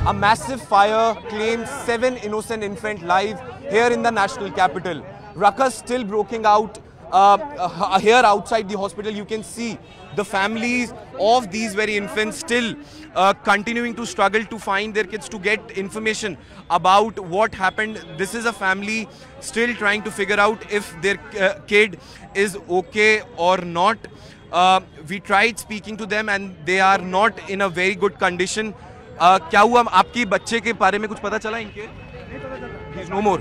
A massive fire claimed 7 innocent infant lives here in the national capital. Ruckus still breaking out here outside the hospital. You can see the families of these very infants still continuing to struggle to find their kids, to get information about what happened. This is a family still trying to figure out if their kid is okay or not. We tried speaking to them and they are not in a very good condition. क्या हुआ आपके बच्चे के बारे में कुछ पता चला इनके? He is no more.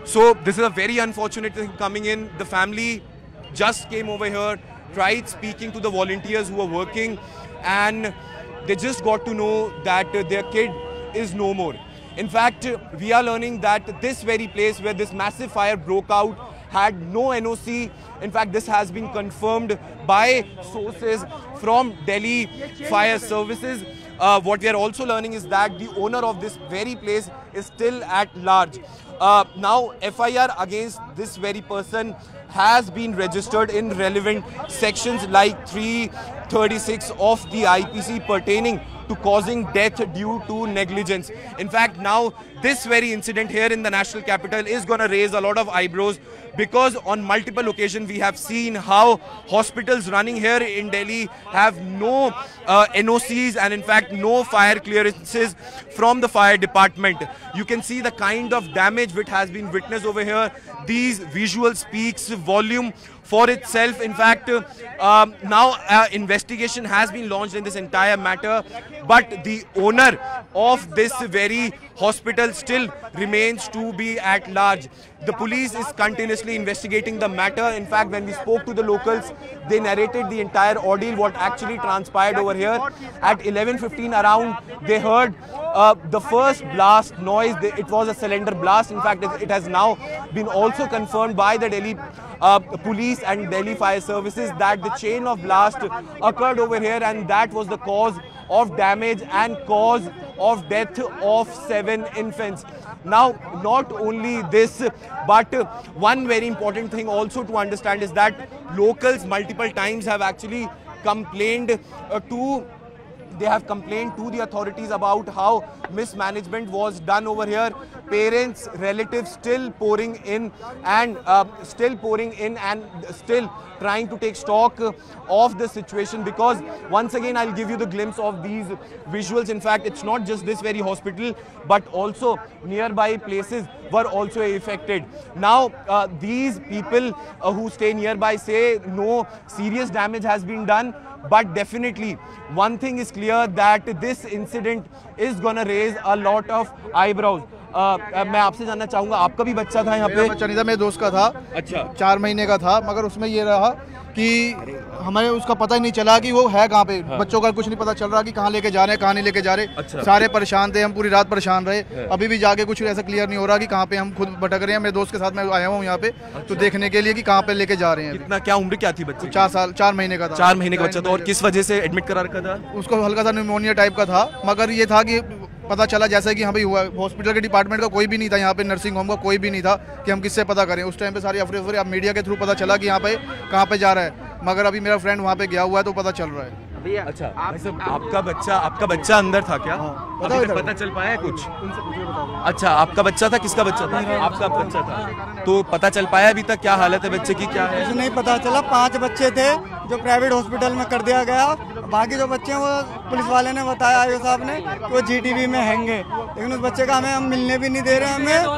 So this is a very unfortunate thing coming in. The family just came over here, tried speaking to the volunteers who were working, and they just got to know that their kid is no more. In fact, we are learning that this very place where this massive fire broke out had no NOC. In fact, this has been confirmed by sources from Delhi Fire Services. What we are also learning is that the owner of this very place is still at large. Now, FIR against this very person has been registered in relevant sections like 336 of the IPC pertaining to causing death due to negligence. In fact, now this very incident here in the national capital is going to raise a lot of eyebrows, because on multiple occasions we have seen how hospitals running here in Delhi have no NOCs and in fact no fire clearances from the fire department. You can see the kind of damage which has been witnessed over here. These visuals speaks volume for itself. In fact, now investigation has been launched in this entire matter, but the owner of this very hospital still remains to be at large. The police is continuously investigating the matter. In fact, when we spoke to the locals, they narrated the entire ordeal, what actually transpired over here. At 11:15 around, they heard the first blast noise. It was a cylinder blast. In fact, it has now been also confirmed by the Delhi police and Delhi Fire Services that the chain of blast occurred over here, and that was the cause of damage and cause of death of 7 infants. Now, not only this, but one very important thing also to understand is that locals multiple times have actually complained they have complained to the authorities about how mismanagement was done over here. Parents, relatives still pouring in and still trying to take stock of the situation, because once again I'll give you the glimpse of these visuals. In fact, it's not just this very hospital, but also nearby places were also affected. Now, these people who stay nearby say no serious damage has been done, but definitely one thing is clear, that this incident is gonna raise a lot of eyebrows. मैं आपसे जानना चाहूँगा, आपका भी बच्चा था यहाँ पे? मेरा बच्चा नहीं था, मेरे दोस्त का था। अच्छा। 4 महीने का था, मगर उसमें ये रहा कि हमें उसका पता ही नहीं चला कि वो है कहाँ पे। हाँ। बच्चों का कुछ नहीं पता चल रहा कि कहाँ लेके जा रहे हैं, कहाँ नहीं लेके जा रहे। अच्छा। सारे परेशान थे, हम पूरी रात परेशान रहे। अभी भी जाके कुछ ऐसा क्लियर नहीं हो रहा कि कहाँ पे हम खुद भटक रहे हैं। मेरे दोस्त के साथ मैं आया हूँ यहाँ पे। अच्छा। तो देखने के लिए कि कहाँ पे लेके जा रहे हैं। कितना, क्या उम्र क्या थी बच्चे? 4 महीने का था। 4 महीने का बच्चा था। और किस वजह से एडमिट करा रखा था? उसको हल्का सा निमोनिया टाइप का था, मगर ये था कि पता चला जैसे कि हाँ भाई हुआ, हॉस्पिटल के डिपार्टमेंट का कोई भी नहीं था यहाँ पे, नर्सिंग होम का कोई भी नहीं था कि हम किससे पता करें। उस टाइम पे सारी अफरा अब मीडिया के थ्रू पता चला कि यहाँ पे कहाँ पे जा रहा है, मगर अभी मेरा फ्रेंड वहाँ पे गया हुआ है तो पता चल रहा है। अच्छा, आपका बच्चा अंदर था क्या? हाँ, पता चल पाया कुछ? अच्छा, आपका बच्चा था? किसका बच्चा था? आपका बच्चा था। तो पता चल पाया अभी तक क्या हालत है बच्चे की, क्या है? नहीं पता चला। 5 बच्चे थे जो प्राइवेट हॉस्पिटल में कर दिया गया, बाकी जो बच्चे हैं वो पुलिस वाले ने बताया, आईओ साहब ने, वो GTV में हैंगे, लेकिन उस बच्चे का हम मिलने भी नहीं दे रहे हमें। तो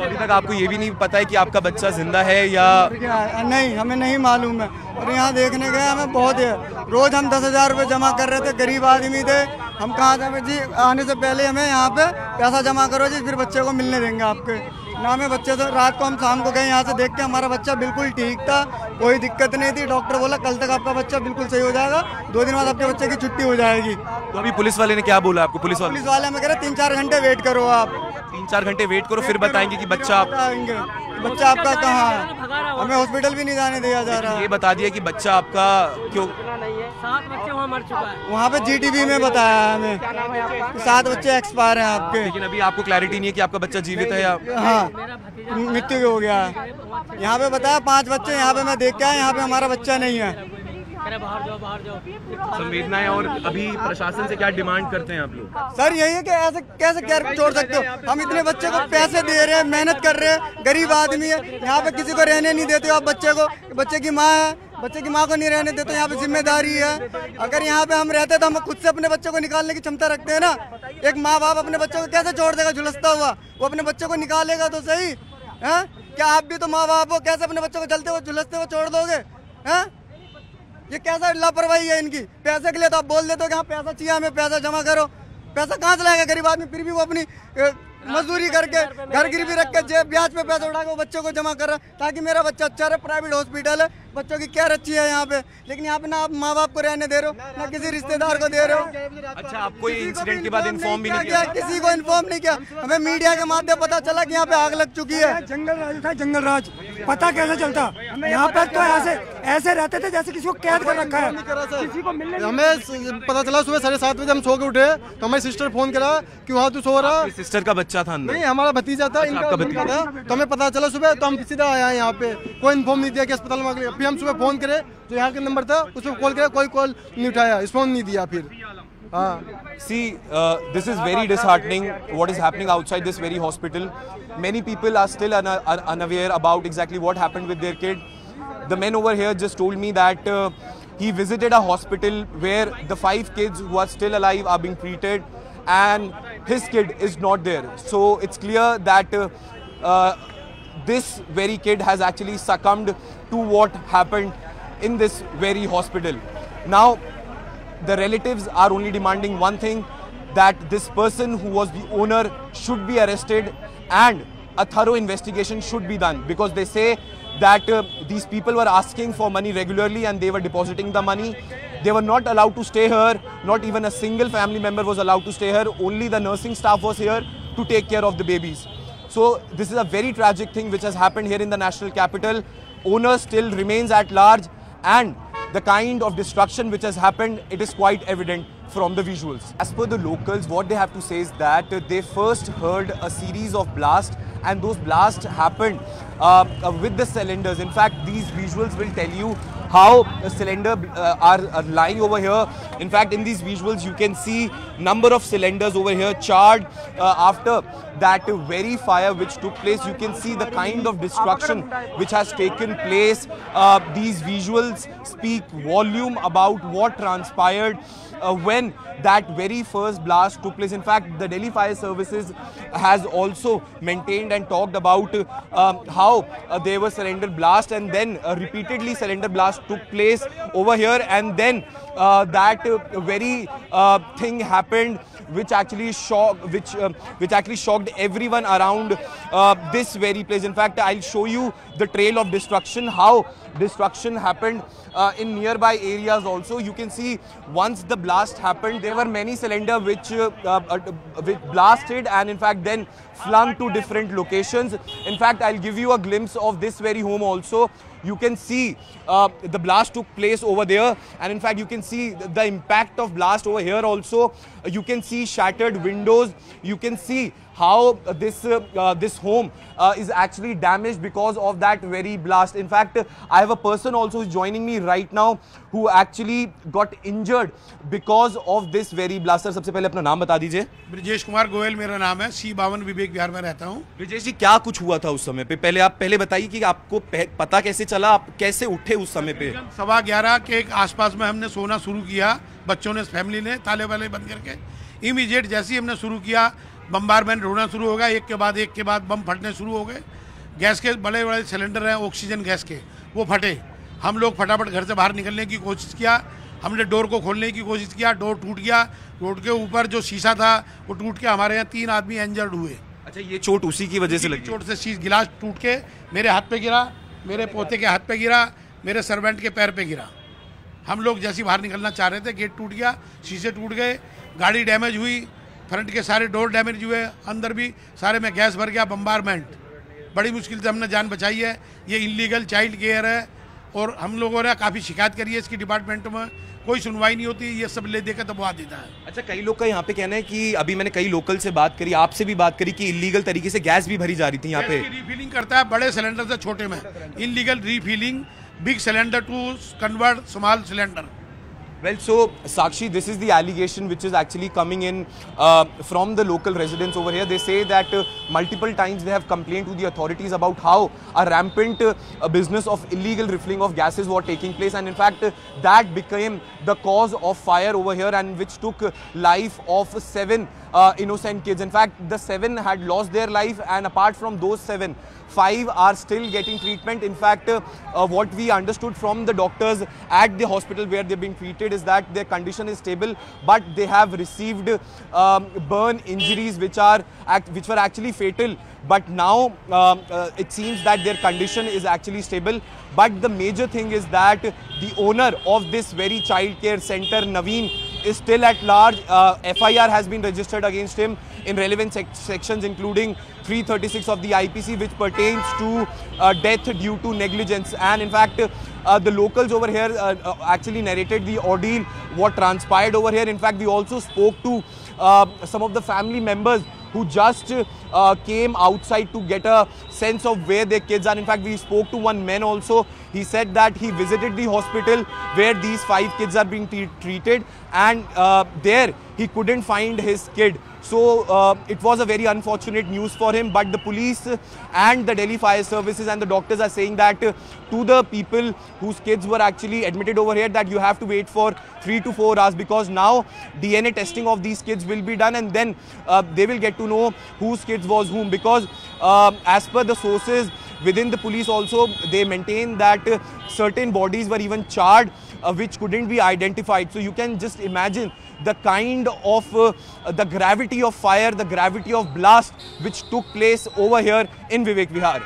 अभी तक आपको ये भी नहीं पता है कि आपका बच्चा जिंदा है या नहीं? हमें नहीं मालूम है। और यहाँ देखने गए हमें बहुत है, रोज हम 10,000 रुपये जमा कर रहे थे, गरीब आदमी थे हम। कहाँ से जी, आने से पहले हमें यहाँ पे पैसा जमा करो जी, फिर बच्चे को मिलने देंगे आपके। ना हमें बच्चे से, रात को हम शाम को गए यहाँ से देख के, हमारा बच्चा बिल्कुल ठीक था, कोई दिक्कत नहीं थी। डॉक्टर बोला कल तक आपका बच्चा बिल्कुल सही हो जाएगा, 2 दिन बाद आपके बच्चे की छुट्टी हो जाएगी। तो अभी पुलिस वाले ने क्या बोला आपको? पुलिस वाले हमें कह रहे 3-4 घंटे वेट करो आप। 3-4 घंटे वेट करो, फिर बताएंगे कि बच्चा बच्चा आपका कहाँ है। हमें हॉस्पिटल भी नहीं जाने दिया जा रहा। ये बता दिया कि बच्चा आपका क्यों? 7 बच्चे वहाँ मर चुका है। वहाँ पे GTV में बताया हमें 7 बच्चे एक्सपायर हैं आपके। लेकिन अभी आपको क्लैरिटी नहीं है कि आपका बच्चा जीवित है या? हाँ, मृत्यु हो गया है। यहाँ पे बताया 5 बच्चे, यहाँ पे मैं देख के आया, यहाँ पे हमारा बच्चा नहीं है। बाहर जाओ। संवेदनाएं। और अभी प्रशासन से क्या डिमांड करते हैं आप लोग? सर यही है कि ऐसे कैसे क्या छोड़ सकते हो? हम इतने बच्चे को पैसे दे रहे हैं, मेहनत कर रहे हैं, गरीब आदमी है, यहाँ पे किसी को रहने नहीं देते हो आप बच्चे को। बच्चे की माँ है, बच्चे की माँ को नहीं रहने देते, यहाँ पे जिम्मेदारी है। अगर यहाँ पे हम रहते तो हम खुद से अपने बच्चे को निकालने की क्षमता रखते हैं ना। एक माँ बाप अपने बच्चे को कैसे छोड़ देगा झुलसता हुआ? वो अपने बच्चे को निकालेगा तो सही है। क्या आप भी तो माँ बाप हो, कैसे अपने बच्चों को चलते हुए झुलसते हुए छोड़ दोगे? हैं? ये कैसा लापरवाही है इनकी? पैसे के लिए तो आप बोल देते हो कि हाँ पैसा चाहिए हमें, पैसा जमा करो। पैसा कहाँ से लाएगा गरीब आदमी? फिर भी वो अपनी मजदूरी करके घर गिरवी रख के जेब ब्याज पे पैसा उठा के वो बच्चों को जमा कर रहा है ताकि मेरा बच्चा अच्छा रहे। प्राइवेट हॉस्पिटल है, बच्चों की केयर अच्छी है यहाँ पे, लेकिन यहाँ पे ना आप माँ बाप को रहने दे रहे हो, ना किसी रिश्तेदार को दे रहे हो। अच्छा, आपको ये इंसिडेंट के बाद इन्फॉर्म भी नहीं किया? किसी को इन्फॉर्म नहीं किया। हमें मीडिया के माध्यम पता चला कि यहाँ पे आग लग चुकी है। जंगल राज था, जंगल राज पता कैसे चलता? यहाँ पर तो ऐसे रहते थे जैसे किसी को कैद कर रखा है। किसी को मिलने हमें पता चला सुबह 7:30 बजे हम सो के उठे तो हमारी सिस्टर फोन करा कि वहाँ तू सो रहा। सिस्टर का बच्चा था अंदर? नहीं, हमारा भतीजा था, इनका भतीजा था। तो हमें पता चला सुबह, तो हम सीधा आया यहाँ पे, कोई इन्फॉर्म नहीं दिया कि अस्पताल में। फिर हम सुबह फोन करे, जो यहाँ का नंबर था उसमें कॉल किया, कोई कॉल नहीं उठाया, रिस्पॉन्स नहीं दिया। फिर See, this is very disheartening what is happening outside this very hospital. Many people are still unaware about exactly what happened with their kid. The man over here just told me that he visited a hospital where the 5 kids who are still alive are being treated and his kid is not there. So it's clear that this very kid has actually succumbed to what happened in this very hospital. Now, the relatives are only demanding one thing, that this person who was the owner should be arrested and a thorough investigation should be done, because they say that these people were asking for money regularly and they were depositing the money. They were not allowed to stay here. Not even a single family member was allowed to stay here. Only the nursing staff was here to take care of the babies. So this is a very tragic thing which has happened here in the national capital. Owner still remains at large, and the kind of destruction which has happened, it is quite evident from the visuals. As per the locals, what they have to say is that they first heard a series of blasts, and those blasts happened with the cylinders. In fact, these visuals will tell you how the cylinders are lying over here. In fact, in these visuals, you can see number of cylinders over here charred after that very fire which took place. You can see the kind of destruction which has taken place. These visuals speak volume about what transpired when that very first blast took place. In fact, the Delhi Fire Services has also maintained and talked about how there was cylinder blast, and then repeatedly cylinder blast took place over here, and then that very thing happened which actually shocked everyone around this very place. In fact, I'll show you the trail of destruction, how destruction happened in nearby areas also. You can see once the blast happened, there were many cylinders which blasted and in fact then flung to different locations. In fact, I'll give you a glimpse of this very home also. You can see the blast took place over there, and in fact you can see the impact of blast over here also. You can see shattered windows. You can see how this home is actually damaged because of that very blast. In fact, I have a person also who's joining me right now who actually got injured because of this very blast. Sir, सबसे पहले अपना नाम बता दीजिए। ब्रिजेश कुमार गोयल मेरा नाम है, C52 Vivek Vihar में रहता हूँ। ब्रिजेश जी, क्या कुछ हुआ था उस समय पे? पहले बताइए कि आपको पता कैसे चला, आप कैसे उठे उस समय पे? 11:15 के आसपास में हमने सोना शुरू किया, बच्चों ने, फैमिली ने ताले वाले बंद करके। इमीडिएट जैसे ही हमने शुरू किया, बम्बारमेंट होना शुरू हो गया, एक के बाद बम फटने शुरू हो गए। गैस के बड़े बड़े सिलेंडर हैं ऑक्सीजन गैस के, वो फटे। हम लोग फटाफट घर से बाहर निकलने की कोशिश किया, हमने डोर को खोलने की कोशिश किया, डोर टूट गया। रोड के ऊपर जो शीशा था वो टूट के हमारे यहाँ 3 आदमी इंजर्ड हुए। अच्छा, ये चोट उसी की वजह से लगी? चोट से गिलास टूट के मेरे हाथ पे गिरा, मेरे पोते के हाथ पे गिरा, मेरे सर्वेंट के पैर पे गिरा। हम लोग जैसे बाहर निकलना चाह रहे थे, गेट टूट गया, शीशे टूट गए, गाड़ी डैमेज हुई, फ्रंट के सारे डोर डैमेज हुए, अंदर भी सारे में गैस भर गया। बम्बारमेंट, बड़ी मुश्किल से हमने जान बचाई है। ये इलीगल चाइल्ड केयर है और हम लोगों ने काफ़ी शिकायत करी है इसकी डिपार्टमेंट में, कोई सुनवाई नहीं होती, ये सब ले देकर दबवा देता है। अच्छा, कई लोग का यहाँ पे कहना है कि अभी मैंने कई लोकल से बात करी, आपसे भी बात करी कि इलीगल तरीके से गैस भी भरी जा रही थी यहाँ पे। रिफिलिंग करता है बड़े सिलेंडर से छोटे में, illegal refilling big cylinder to convert small cylinder. Well, so Sakshi, this is the allegation which is actually coming in from the local residents over here. They say that multiple times they have complained to the authorities about how a rampant business of illegal refilling of gases was taking place, and in fact that became the cause of fire over here, and which took life of 7 innocent kids. In fact, the 7 had lost their life, and apart from those 7, 5 are still getting treatment. In fact, what we understood from the doctors at the hospital where they've been treated is that their condition is stable, but they have received burn injuries which were actually fatal. But now it seems that their condition is actually stable. But the major thing is that the owner of this very child care center, Naveen, is still at large. FIR has been registered against him in relevant sections, including 336 of the IPC, which pertains to death due to negligence. And in fact, the locals over here actually narrated the ordeal, what transpired over here. In fact, we also spoke to some of the family members who just came outside to get a sense of where their kids are. In fact, we spoke to one man also. He said that he visited the hospital where these 5 kids are being treated, and there he couldn't find his kid. So it was a very unfortunate news for him. But the police and the Delhi Fire Services and the doctors are saying that to the people whose kids were actually admitted over here, that you have to wait for 3 to 4 hours, because now DNA testing of these kids will be done, and then they will get to know whose kids was whom. Because as per the sources within the police also, they maintain that certain bodies were even charred which couldn't be identified. So you can just imagine the kind of the gravity of fire, the gravity of blast which took place over here in Vivek Vihar.